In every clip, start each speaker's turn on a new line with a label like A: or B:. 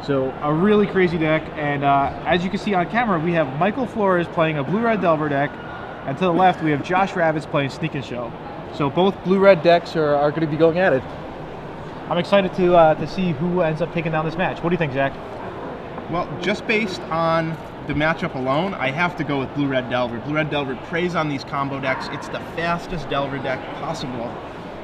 A: So a really crazy deck, and as you can see on camera, we have Michael Flores playing a blue-red Delver deck, and to the left we have Josh Ravitz playing Sneak and Show. So both blue-red decks are going to be going at it. I'm excited to see who ends up taking down this match. What do you think, Zach?
B: Well, just based on the matchup alone, I have to go with blue-red Delver. Blue-red Delver preys on these combo decks. It's the fastest Delver deck possible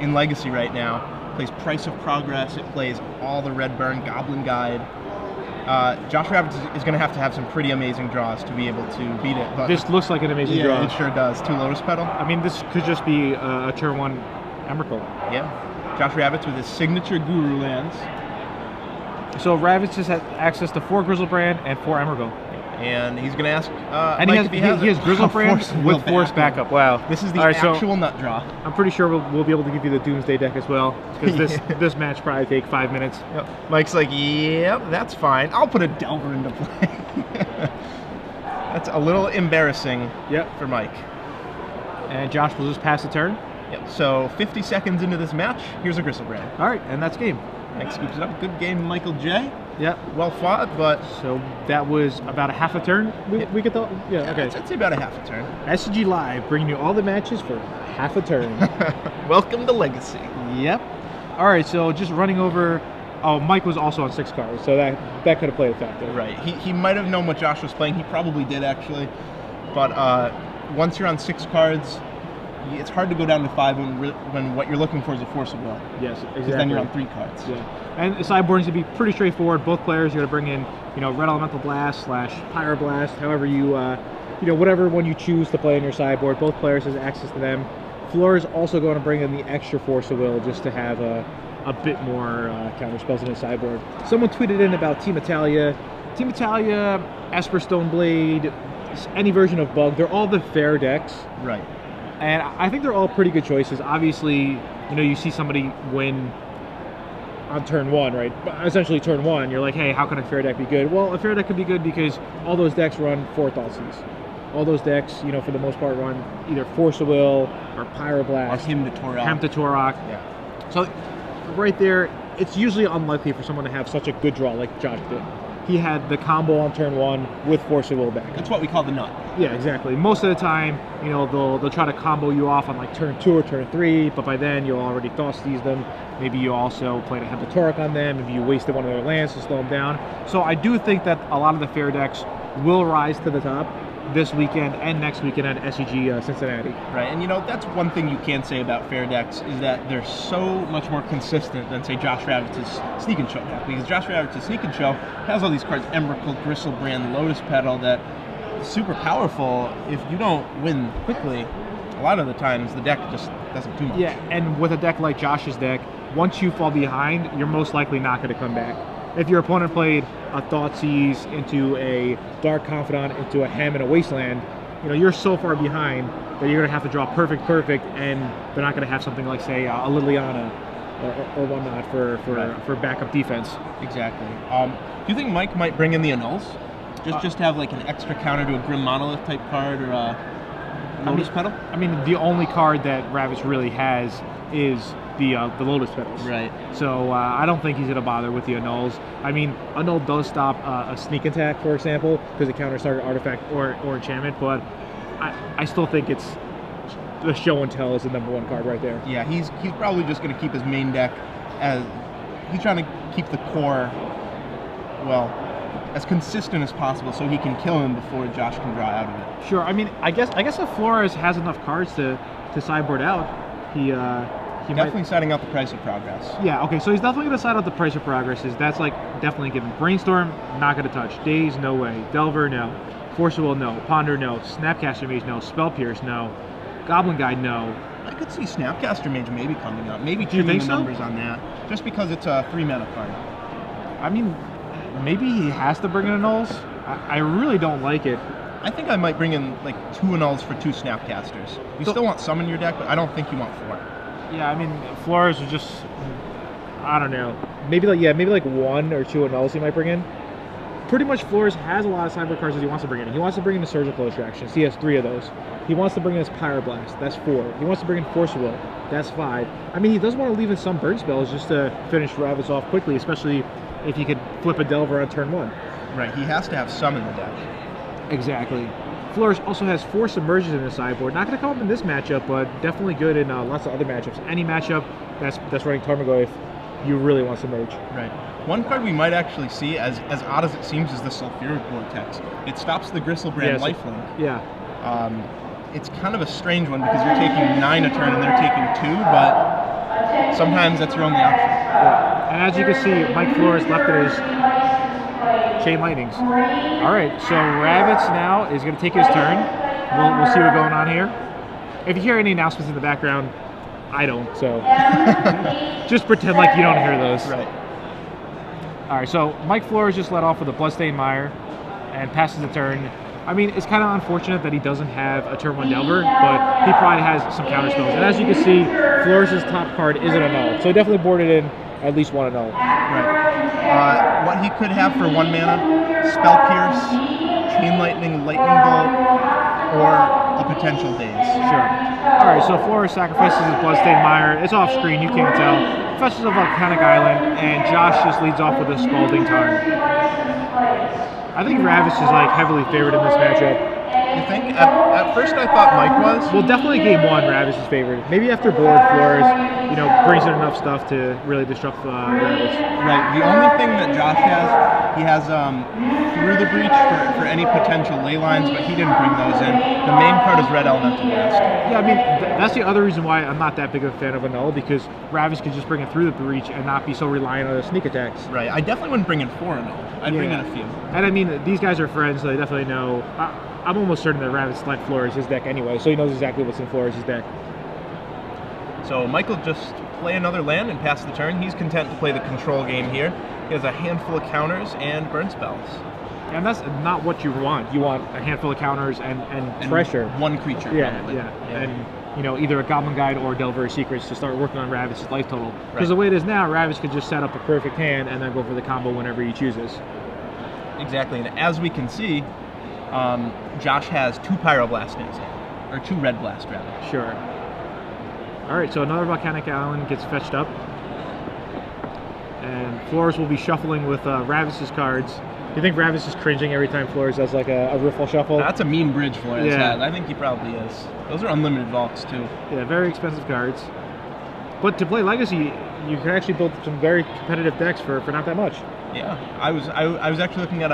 B: in Legacy right now. It plays Price of Progress. It plays all the Red Burn, Goblin Guide. Josh Ravitz is going to have some pretty amazing draws to be able to beat it. But
A: this looks like an amazing draw.
B: Yeah, it sure does. 2 Lotus Petal.
A: I mean, this could just be a turn 1 Emrakul.
B: Yeah. Josh Ravitz with his signature Guru lands.
A: So Ravitz just has access to 4 Grizzlebrand and 4 Emrakul.
B: And he's going to ask
A: and
B: Mike
A: he has Grizzlebrand with Force backup. Wow.
B: This is the
A: actual
B: nut draw.
A: I'm pretty sure we'll be able to give you the Doomsday deck as well, because this match probably take 5 minutes.
B: Yep. Mike's like, yep, that's fine. I'll put a Delver into play. That's a little embarrassing for Mike.
A: And Josh will just pass the turn.
B: Yep. So 50 seconds into this match, here's a Grizzlebrand.
A: All right, and that's game.
B: Mike scoops it up. Good game, Michael J.
A: Yep.
B: Well fought, but...
A: So that was about a half a turn, we get the... Yeah, okay.
B: I'd say about a half a turn.
A: SCG Live, bringing you all the matches for half a turn.
B: Welcome to Legacy.
A: Yep. All right, so just running over... Oh, Mike was also on 6 cards, so that could have played a factor.
B: Right. He might have known what Josh was playing. He probably did, actually. But once you're on 6 cards... It's hard to go down to 5 when what you're looking for is a Force of Will.
A: Yes, exactly.
B: Because then you're on 3 cards.
A: Yeah, and the sideboarding is going to be pretty straightforward. Both players are going to bring in, Red Elemental Blast / Pyroblast, however you, whatever one you choose to play in your sideboard. Both players has access to them. Flores also going to bring in the extra Force of Will just to have a bit more counter spells in his sideboard. Someone tweeted in about Team Italia, Esper Stoneblade, any version of Bug. They're all the fair decks.
B: Right.
A: And I think they're all pretty good choices. Obviously, you see somebody win on turn 1, right? Essentially turn 1, you're like, hey, how can a fair deck be good? Well, a fair deck could be good because all those decks run 4 Thoughtseize. All those decks, for the most part, run either Force of Will or Pyroblast.
B: Or Hymn to
A: Torok.
B: Yeah.
A: So, right there, it's usually unlikely for someone to have such a good draw like Josh did. He had the combo on turn 1 with Force of Will back.
B: That's what we call the nut.
A: Yeah, exactly. Most of the time, they'll try to combo you off on like turn 2 or turn 3, but by then you'll already Thoughtseize them. Maybe you also played a Heptatoric on them. Maybe you wasted one of their lands to slow them down. So I do think that a lot of the fair decks will rise to the top this weekend and next weekend at SCG Cincinnati.
B: Right, and that's one thing you can say about fair decks is that they're so much more consistent than, say, Josh Ravitz's Sneak and Show deck. Because Josh Ravitz's Sneak and Show has all these cards, Emrakul, Gristlebrand, Lotus Petal, that is super powerful. If you don't win quickly, a lot of the times the deck just doesn't do much.
A: Yeah, and with a deck like Josh's deck, once you fall behind, you're most likely not going to come back. If your opponent played a Thoughtseize into a Dark Confidant, into a Hem and a Wasteland, you're so far behind that you're going to have to draw perfect, and they're not going to have something like, say, a Liliana or whatnot for backup defense.
B: Exactly. Do you think Mike might bring in the Annuls? Just have like an extra counter to a Grim Monolith type card or a Lotus Petal?
A: I mean, the only card that Ravitz really has is the Lotus Petals.
B: Right.
A: So I don't think he's going to bother with the Annuls. I mean, Annul does stop a sneak attack, for example, because it counters target artifact or enchantment, but I still think it's the Show and Tell is the #1 card right there.
B: Yeah, he's probably just going to keep his main deck as he's trying to keep the core, well, as consistent as possible so he can kill him before Josh can draw out of it.
A: Sure. I mean, I guess if Flores has enough cards to sideboard out, he
B: definitely setting out the Price of Progress.
A: Yeah, okay, so he's definitely going to side out the Price of Progress. That's like definitely given. Brainstorm, not going to touch. Daze, no way. Delver, no. Force of Will, no. Ponder, no. Snapcaster Mage, no. Spell Pierce, no. Goblin Guide, no.
B: I could see Snapcaster Mage maybe coming up. Maybe changing the numbers on that. Just because it's a 3-mana card.
A: I mean, maybe he has to bring in Annulls. I really don't like it.
B: I think I might bring in like 2 Annulls for 2 Snapcasters. You still want some in your deck, but I don't think you want 4.
A: Yeah, I mean, Flores was just, I don't know. Maybe like 1 or 2 Annulls he might bring in. Pretty much Flores has a lot of sideboard cards that he wants to bring in. He wants to bring in the Surgical Extractions. He has 3 of those. He wants to bring in his Pyroblast. That's 4. He wants to bring in Force of Will. That's 5. I mean, he does want to leave in some burn spells just to finish Ravitz off quickly, especially if he could flip a Delver on turn 1.
B: Right, he has to have some in the deck.
A: Exactly. Flores also has 4 Submerges in his sideboard. Not going to come up in this matchup, but definitely good in lots of other matchups. Any matchup that's running Tarmogoyf, you really want Submerge.
B: Right. One card we might actually see, as odd as it seems, is the Sulfuric Vortex. It stops the Gristlebrand lifelink.
A: Yeah.
B: It's kind of a strange one because you're taking 9 a turn and they're taking 2, but sometimes that's your only option.
A: Yeah. And as you can see, Mike Flores left at his Chain Lightnings. All right, so Ravitz now is going to take his turn. We'll see what's going on here. If you hear any announcements in the background, I don't, so just pretend like you don't hear those.
B: Right.
A: All right, so Mike Flores just let off with a Bloodstained Mire and passes the turn. I mean, it's kind of unfortunate that he doesn't have a turn 1 Delver, but he probably has some counter spells. And as you can see, Flores' top card is an Annul, so he definitely boarded in at least 1 Annul.
B: Right. What he could have for 1 mana, Spell Pierce, Chain Lightning, Lightning Bolt, or a potential Daze.
A: Sure. All right, so Flores sacrifices his Bloodstained Mire. It's off screen, you can't tell. Fetches a Volcanic Island, and Josh just leads off with a Scalding Tarn. I think Ravitz is like heavily favored in this matchup.
B: You think? At first I thought Mike was.
A: Well, definitely game 1, Ravitz is favored. Maybe after board, Flores, brings in enough stuff to really disrupt Ravitz.
B: Right. The only thing that Josh has, he has Through the Breach for any potential ley lines, but he didn't bring those in. The main card is Red Elemental Blast.
A: Yeah, I mean, that's the other reason why I'm not that big of a fan of Annul, because Ravitz could just bring it Through the Breach and not be so reliant on the sneak attacks.
B: Right. I definitely wouldn't bring in 4 Annul. I'd bring in a few.
A: And I mean, these guys are friends, so they definitely know. I'm almost certain that Ravitz lent Flores his deck anyway, so he knows exactly what's in Flores' deck.
B: So Michael just play another land and pass the turn. He's content to play the control game here. He has a handful of counters and burn spells.
A: And that's not what you want. You want a handful of counters and pressure.
B: 1 creature.
A: Yeah,
B: probably.
A: yeah. And either a Goblin Guide or Delver Secrets to start working on Ravitz's life total. Because
B: Right.
A: the way it is now, Ravitz could just set up a perfect hand and then go for the combo whenever he chooses.
B: Exactly. And as we can see, Josh has 2 Pyroblast in his hand. Or 2 Red Blast, rather.
A: Sure. All right, so another Volcanic Island gets fetched up. And Flores will be shuffling with Ravitz's cards. Do you think Ravitz is cringing every time Flores does like a riffle shuffle?
B: That's a mean bridge Flores
A: Yeah.
B: has. I think he probably is. Those are unlimited vaults, too.
A: Yeah, very expensive cards. But to play Legacy, you can actually build some very competitive decks for not that much.
B: Yeah. I was actually looking at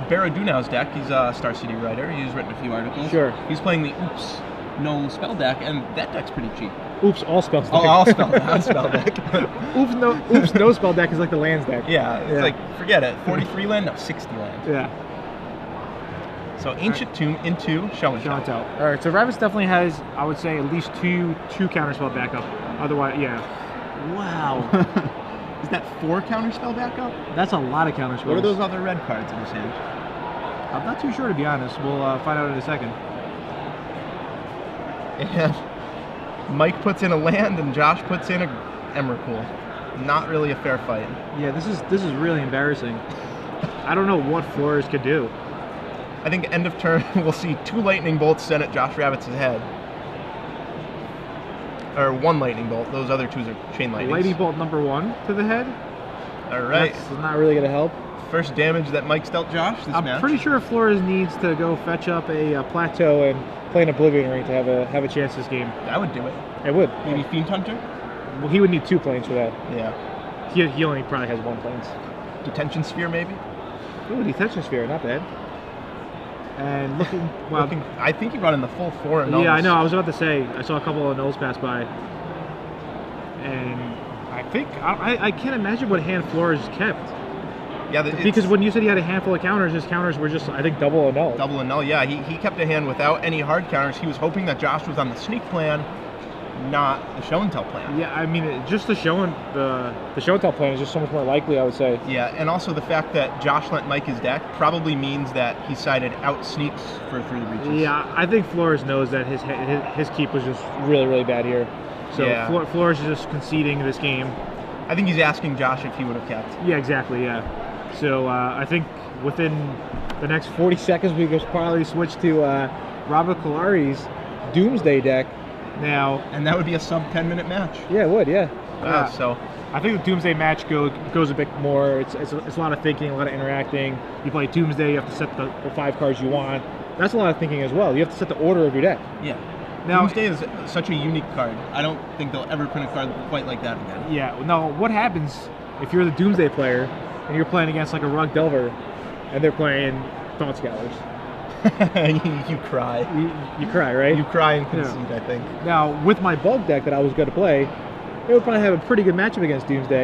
B: Baradunau's deck. He's a Star City writer. He's written a few articles.
A: Sure.
B: He's playing the Oops No Spell deck, and that deck's pretty cheap.
A: Oops, all spells deck.
B: Oh, all spell deck.
A: Oops, no spell deck is like the lands deck.
B: Yeah, it's like, forget it. 43 land? No, 60 land.
A: Yeah.
B: So Ancient Tomb into Show and Tell.
A: All right, so Ravitz definitely has, I would say, at least two counterspell backup. Otherwise, yeah. Wow.
B: Is that 4 counterspell backup?
A: That's a lot of counterspells.
B: What are those other red cards in his hand?
A: I'm not too sure, to be honest. We'll find out in a second.
B: And Mike puts in a land and Josh puts in a Emrakul. Not really a fair fight.
A: Yeah, this is really embarrassing. I don't know what Flores could do.
B: I think end of turn we'll see 2 lightning bolts sent at Josh Ravitz's head. Or 1 lightning bolt. Those other 2 are chain lightnings.
A: Lightning bolt number 1 to the head.
B: All right.
A: That's not really gonna help.
B: First damage that Mike's dealt Josh this match.
A: I'm pretty sure Flores needs to go fetch up a plateau and play an Oblivion Ring to have a chance this game.
B: That would do it.
A: It would.
B: Maybe Fiend Hunter?
A: Well, he would need 2 planes for that.
B: Yeah.
A: He only probably has 1 planes.
B: Detention Sphere, maybe?
A: Ooh, Detention Sphere, not bad. And looking,
B: I think he brought in the full 4 Annulls.
A: Yeah, I know. I was about to say, I saw a couple of Annulls pass by. And I think, I can't imagine what hand Flores kept.
B: Yeah,
A: because when you said he had a handful of counters, his counters were just, I think, double Annul.
B: Double Annul, yeah. He kept a hand without any hard counters. He was hoping that Josh was on the sneak plan, not the show and tell plan.
A: Yeah, I mean, just the show and tell plan is just so much more likely, I would say.
B: Yeah, and also the fact that Josh lent Mike his deck probably means that he sided out sneaks for 3 reaches.
A: Yeah, I think Flores knows that his keep was just really, really bad here. So yeah. Flores is just conceding this game.
B: I think he's asking Josh if he would have kept.
A: Yeah, exactly, yeah. So I think within the next 40 seconds, we could probably switch to Robert Kalari's Doomsday deck now.
B: And that would be a sub 10-minute match.
A: Yeah, it would, yeah.
B: So
A: I think the Doomsday match goes a bit more. It's a lot of thinking, a lot of interacting. You play Doomsday, you have to set the 5 cards you want. That's a lot of thinking as well. You have to set the order of your deck.
B: Yeah.
A: Now,
B: Doomsday is such a unique card. I don't think they'll ever print a card quite like that again.
A: Yeah. Now, what happens if you're the Doomsday player and you're playing against like a Rug Delver and they're playing Thought Scholars?
B: You cry.
A: You cry, right?
B: You cry and concede, I think.
A: Now, with my bulk deck that I was going to play, it would probably have a pretty good matchup against Doomsday.